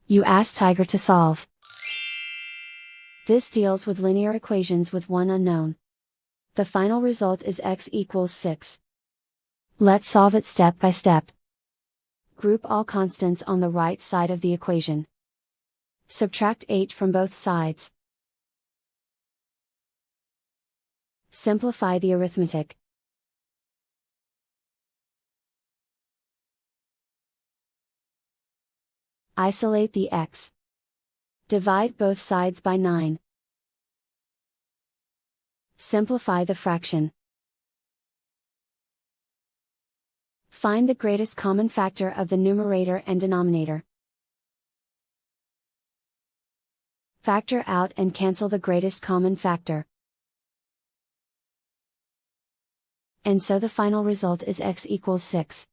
You ask Tiger to solve. This deals with linear equations with one unknown. The final result is x equals 6. Let's solve it step by step. Group all constants on the right side of the equation. Subtract 8 from both sides. Simplify the arithmetic. Isolate the x. Divide both sides by 9. Simplify the fraction. Find the greatest common factor of the numerator and denominator. Factor out and cancel the greatest common factor. And so the final result is x equals 6.